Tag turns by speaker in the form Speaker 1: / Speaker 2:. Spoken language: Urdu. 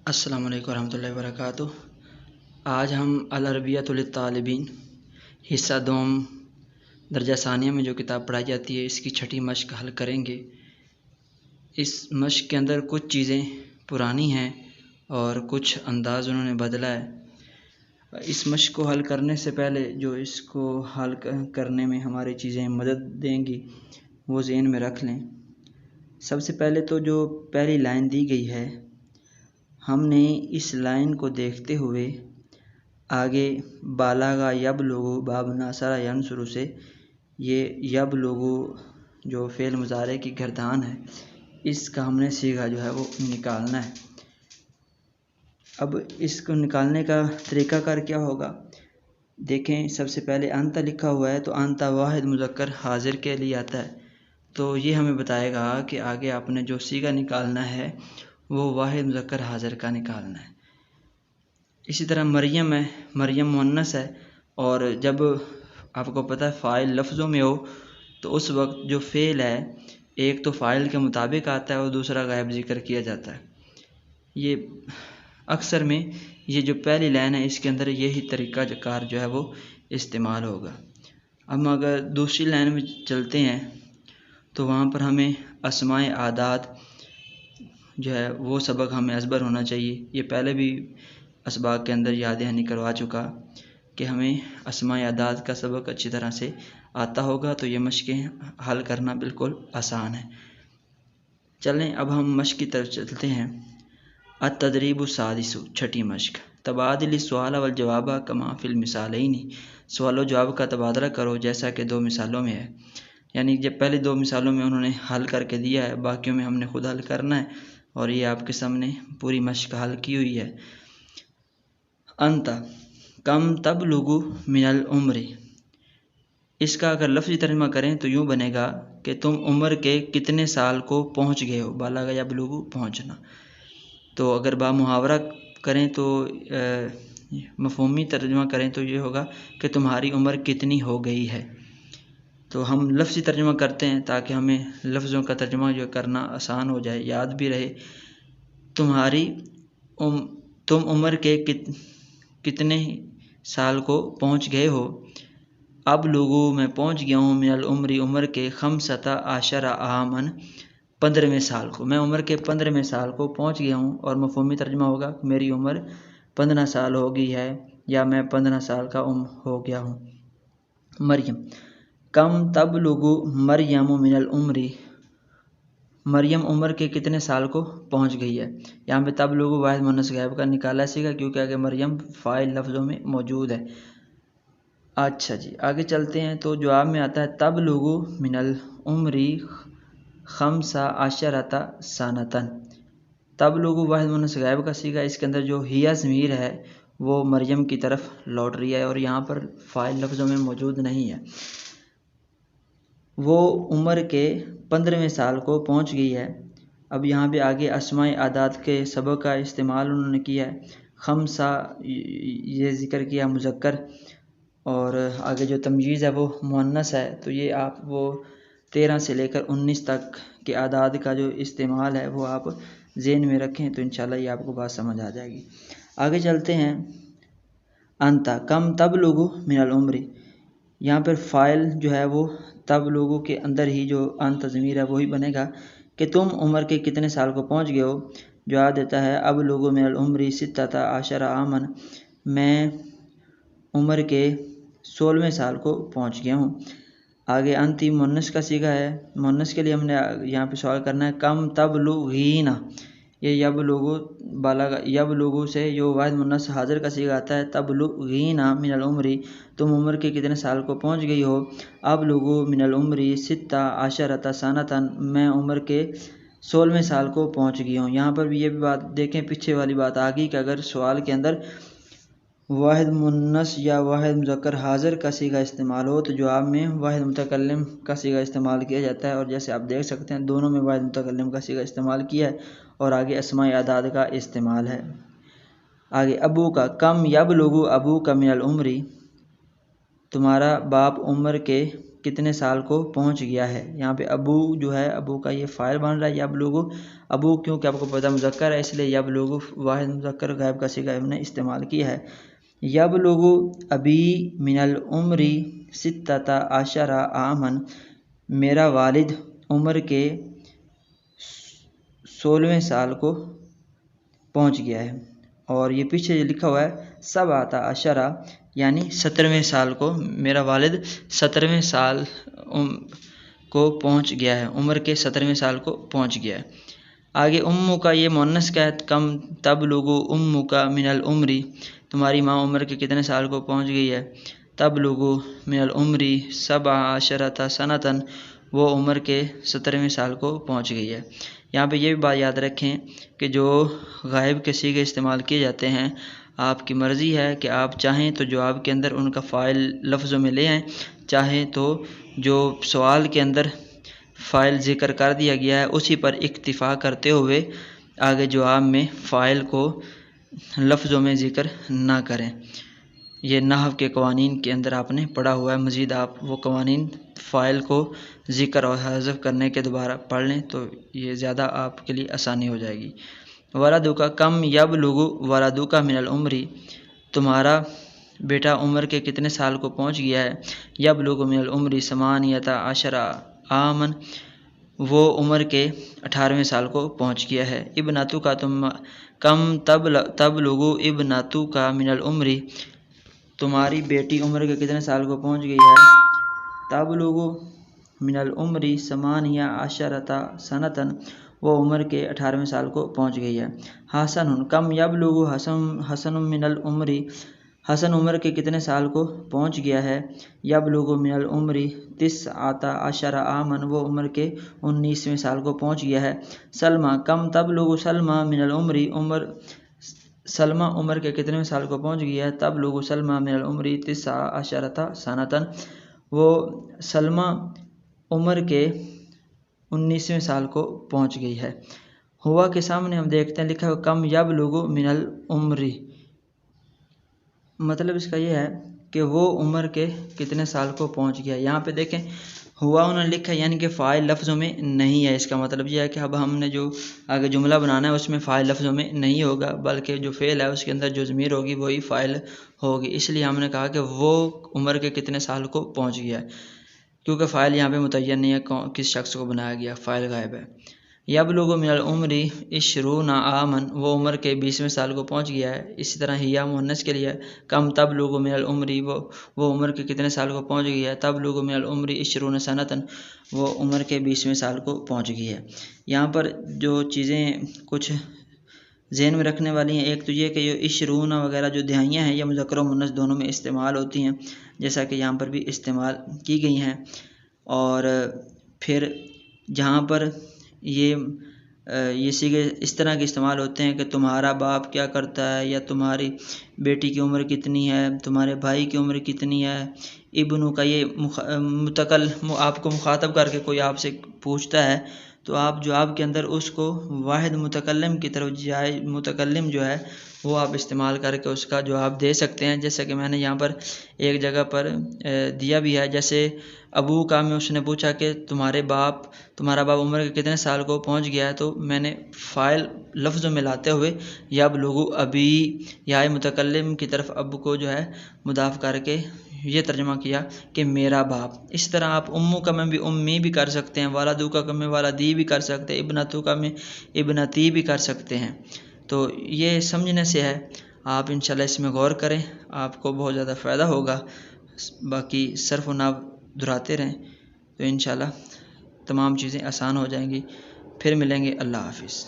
Speaker 1: السلام علیکم ورحمۃ اللہ وبرکاتہ۔ آج ہم العربیۃ للطالبین حصہ دوم درجہ ثانیہ میں جو کتاب پڑھائی جاتی ہے اس کی چھٹی مشق حل کریں گے۔ اس مشق کے اندر کچھ چیزیں پرانی ہیں اور کچھ انداز انہوں نے بدلا ہے۔ اس مشق کو حل کرنے سے پہلے جو اس کو حل کرنے میں ہماری چیزیں مدد دیں گی وہ ذہن میں رکھ لیں۔ سب سے پہلے تو جو پہلی لائن دی گئی ہے، ہم نے اس لائن کو دیکھتے ہوئے آگے بالغ یبلغ باب ناصر ینصر سے یہ یبلغ جو فعل مضارع کی گردان ہے اس کا ہم نے صیغہ جو ہے وہ نکالنا ہے۔ اب اس کو نکالنے کا طریقہ کار کیا ہوگا؟ دیکھیں، سب سے پہلے انت لکھا ہوا ہے تو انت واحد مذکر حاضر کے لیے آتا ہے، تو یہ ہمیں بتائے گا کہ آگے آپ نے جو صیغہ نکالنا ہے وہ واحد مذکر حاضر کا نکالنا ہے۔ اسی طرح مریم ہے، مریم مؤنث ہے، اور جب آپ کو پتہ ہے فاعل لفظوں میں ہو تو اس وقت جو فعل ہے ایک تو فاعل کے مطابق آتا ہے اور دوسرا غائب ذکر کیا جاتا ہے۔ یہ اکثر میں یہ جو پہلی لائن ہے اس کے اندر یہی طریقہ کار جو ہے وہ استعمال ہوگا۔ اب اگر دوسری لائن میں چلتے ہیں تو وہاں پر ہمیں اسماء اعداد جو ہے وہ سبق ہمیں ازبر ہونا چاہیے۔ یہ پہلے بھی اسباق کے اندر یاد دہانی کروا چکا کہ ہمیں اسماء اعداد کا سبق اچھی طرح سے آتا ہوگا، تو یہ مشقیں حل کرنا بالکل آسان ہے۔ چلیں اب ہم مشق کی طرف چلتے ہیں۔ التدریب السادس، چھٹی مشق، تبادل السؤال والجواب کما فی المثالین، سوال و جواب کا تبادلہ کرو جیسا کہ دو مثالوں میں ہے۔ یعنی جب پہلی دو مثالوں میں انہوں نے حل کر کے دیا ہے، باقیوں میں ہم نے خود حل کرنا ہے، اور یہ آپ کے سامنے پوری مشق حل کی ہوئی ہے۔ انت کم تبلغ من العمر، اس کا اگر لفظی ترجمہ کریں تو یوں بنے گا کہ تم عمر کے کتنے سال کو پہنچ گئے ہو، بالغ یبلغ پہنچنا۔ تو اگر با محاورہ کریں تو مفہومی ترجمہ کریں تو یہ ہوگا کہ تمہاری عمر کتنی ہو گئی ہے۔ تو ہم لفظی ترجمہ کرتے ہیں تاکہ ہمیں لفظوں کا ترجمہ جو کرنا آسان ہو جائے، یاد بھی رہے۔ تم عمر کے کتنے سال کو پہنچ گئے ہو؟ اب لوگوں میں پہنچ گیا ہوں من العمر، عمر کے 15 عاماً، 15ویں سال کو، میں عمر کے 15ویں سال کو پہنچ گیا ہوں، اور مفہومی ترجمہ ہوگا کہ میری عمر 15 سال ہو گئی ہے یا میں 15 سال کا ہو گیا ہوں۔ مریم کم تبلغ مریم من العمر، مریم عمر کے کتنے سال کو پہنچ گئی ہے۔ یہاں پہ تبلغ واحد مؤنث غائب کا نکالا سیکھا کیونکہ آگے مریم فاعل لفظوں میں موجود ہے۔ اچھا جی، آگے چلتے ہیں تو جواب میں آتا ہے تبلغ من العمر 15 سنۃ۔ تبلغ واحد مؤنث غائب کا صیغہ، اس کے اندر جو ہیا ضمیر ہے وہ مریم کی طرف لوٹ رہی ہے اور یہاں پر فاعل لفظوں میں موجود نہیں ہے۔ وہ عمر کے 15ویں سال کو پہنچ گئی ہے۔ اب یہاں پہ آگے اسماء اعداد کے سبق کا استعمال انہوں نے کیا ہے۔ 5 یہ ذکر کیا مذکر، اور آگے جو تمییز ہے وہ مؤنث ہے، تو یہ آپ وہ 13 سے لے کر 19 تک کے اعداد کا جو استعمال ہے وہ آپ ذہن میں رکھیں تو انشاءاللہ یہ آپ کو بات سمجھ آ جائے گی۔ آگے چلتے ہیں۔ انت کم تبلغ من العمر، یہاں پر فاعل جو ہے وہ تبلغ کے اندر ہی جو انت ضمیر ہے وہی بنے گا کہ تم عمر کے کتنے سال کو پہنچ گئے ہو۔ جواب دیتا ہے ابلغ من العمر 16 عاماً، میں عمر کے 16ویں سال کو پہنچ گیا ہوں۔ آگے انتی مؤنث کا صیغہ ہے، مؤنث کے لیے ہم نے یہاں پہ سوال کرنا ہے کم تبلغین، یہ یبلغ سے جو واحد مؤنث حاضر کا صیغہ آتا ہے تبلغین من العمر، تم عمر کے کتنے سال کو پہنچ گئی ہو۔ ابلغ من العمر 16 سنۃ، میں عمر کے 16ویں سال کو پہنچ گئی ہوں۔ یہاں پر بھی یہ بھی بات دیکھیں، پیچھے والی بات آ گئی کہ اگر سوال کے اندر واحد مؤنث یا واحد مذکر حاضر کا صیغہ استعمال ہو تو جواب میں واحد متکلم کا صیغہ استعمال کیا جاتا ہے، اور جیسے آپ دیکھ سکتے ہیں دونوں میں واحد متکلم کا صیغہ استعمال کیا ہے، اور آگے اسماء اعداد کا استعمال ہے۔ آگے ابو کا کم یبلغ ابو کا من العمر، تمہارا باپ عمر کے کتنے سال کو پہنچ گیا ہے۔ یہاں پہ ابو جو ہے ابو کا یہ فاعل بن رہا ہے، یبلغ ابو کیونکہ آپ کو پتہ مذکر ہے اس لیے یبلغ واحد مذکر غائب کا صیغہ ہم نے استعمال کیا ہے۔ یبلغ ابی من العمر 16 عاما، میرا والد عمر کے 16ویں سال کو پہنچ گیا ہے، اور یہ پیچھے لکھا ہوا ہے 17 یعنی 17ویں سال کو، میرا والد 17ویں سال کو پہنچ گیا ہے، عمر کے 17ویں سال کو پہنچ گیا ہے۔ آگے امو کا یہ مؤنث کا ہے، کم تبلغ امو کا من العمر، تمہاری ماں عمر کے کتنے سال کو پہنچ گئی ہے، تبلغ من العمر 17 سنۃ، وہ عمر کے 17ویں سال کو پہنچ گئی ہے۔ یہاں پہ یہ بھی بات یاد رکھیں کہ جو غائب کے صیغے استعمال کیے جاتے ہیں آپ کی مرضی ہے کہ آپ چاہیں تو جواب کے اندر ان کا فاعل لفظوں میں لے آئیں، چاہیں تو جو سوال کے اندر فاعل ذکر کر دیا گیا ہے اسی پر اکتفا کرتے ہوئے آگے جواب میں فاعل کو لفظوں میں ذکر نہ کریں۔ یہ نحو کے قوانین کے اندر آپ نے پڑھا ہوا ہے، مزید آپ وہ قوانین فاعل کو ذکر اور حذف کرنے کے دوبارہ پڑھ لیں تو یہ زیادہ آپ کے لیے آسانی ہو جائے گی۔ ولدک کم یبلغ ولدک من العمر، تمہارا بیٹا عمر کے کتنے سال کو پہنچ گیا ہے، یبلغ من العمر 18 عاما، وہ عمر کے 18ویں سال کو پہنچ گیا ہے۔ ابنتک کم تبلغ ابنتک من العمر، تمہاری بیٹی عمر کے کتنے سال کو پہنچ گئی ہے، تبلغ من العمر 18 سنۃ، وہ عمر کے 18ویں سال کو پہنچ گئی ہے۔ حسن کم یبلغ حسن من العمر، حسن عمر کے کتنے سال کو پہنچ گیا ہے، یبلغ من العمر 19 عاما، وہ عمر کے 19ویں سال کو پہنچ گیا ہے۔ سلمہ کم تبلغ سلمہ من العمر، سلمہ عمر کے کتنے سال کو پہنچ گیا ہے، تبلغ سلمہ من العمر 19 سنۃ، وہ سلمہ عمر کے 19ویں سال کو پہنچ گئی ہے۔ ہوا کے سامنے ہم دیکھتے ہیں لکھا ہے کم یبلغ من العمر، مطلب اس کا یہ ہے کہ وہ عمر کے کتنے سال کو پہنچ گیا۔ یہاں پہ دیکھیں ہوا انہوں نے لکھا یعنی کہ فاعل لفظوں میں نہیں ہے، اس کا مطلب یہ ہے کہ اب ہم نے جو آگے جملہ بنانا ہے اس میں فاعل لفظوں میں نہیں ہوگا بلکہ جو فعل ہے اس کے اندر جو ضمیر ہوگی وہی فاعل ہوگی، اس لیے ہم نے کہا کہ وہ عمر کے کتنے سال کو پہنچ گیا ہے، کیونکہ فاعل یہاں پہ متعین نہیں ہے کس شخص کو بنایا گیا، فاعل غائب ہے۔ یبلغ من العمر 20 عاما، وہ عمر کے 20ویں سال کو پہنچ گیا ہے۔ اسی طرح ہیا مؤنث کے لیے کم تبلغ من العمر، وہ عمر کے کتنے سال کو پہنچ گیا ہے، تبلغ من العمر 20 سنۃ، وہ عمر کے 20ویں سال کو پہنچ گئی ہے۔ یہاں پر جو چیزیں کچھ ذہن میں رکھنے والی ہیں، ایک تو یہ کہ یہ 20 وغیرہ جو دہائیاں ہیں یہ مذکر و مؤنث دونوں میں استعمال ہوتی ہیں جیسا کہ یہاں پر بھی استعمال کی گئی ہیں، اور پھر جہاں پر یہ صیغے اس طرح کے استعمال ہوتے ہیں کہ تمہارا باپ کیا کرتا ہے، یا تمہاری بیٹی کی عمر کتنی ہے، تمہارے بھائی کی عمر کتنی ہے، ابنو کا یہ آپ کو مخاطب کر کے کوئی آپ سے پوچھتا ہے تو آپ جواب کے اندر اس کو واحد متکلم کی طرف جائے، متکلم جو ہے وہ آپ استعمال کر کے اس کا جواب دے سکتے ہیں، جیسا کہ میں نے یہاں پر ایک جگہ پر دیا بھی ہے، جیسے ابو کا میں اس نے پوچھا کہ تمہارا باپ عمر کے کتنے سال کو پہنچ گیا ہے، تو میں نے فاعل لفظوں میں لاتے ہوئے یبلغ ابی یا متکلم کی طرف ابو کو جو ہے مضاف کر کے یہ ترجمہ کیا کہ میرا باپ۔ اس طرح آپ امو کا میں بھی امی بھی کر سکتے ہیں، والدو کا میں والدی بھی کر سکتے ہیں، ابنتو کا میں ابنتی بھی کر سکتے ہیں، تو یہ سمجھنے سے ہے، آپ انشاءاللہ اس میں غور کریں، آپ کو بہت زیادہ فائدہ ہوگا۔ باقی صرف و نحو دہراتے رہیں تو انشاءاللہ تمام چیزیں آسان ہو جائیں گی۔ پھر ملیں گے، اللہ حافظ۔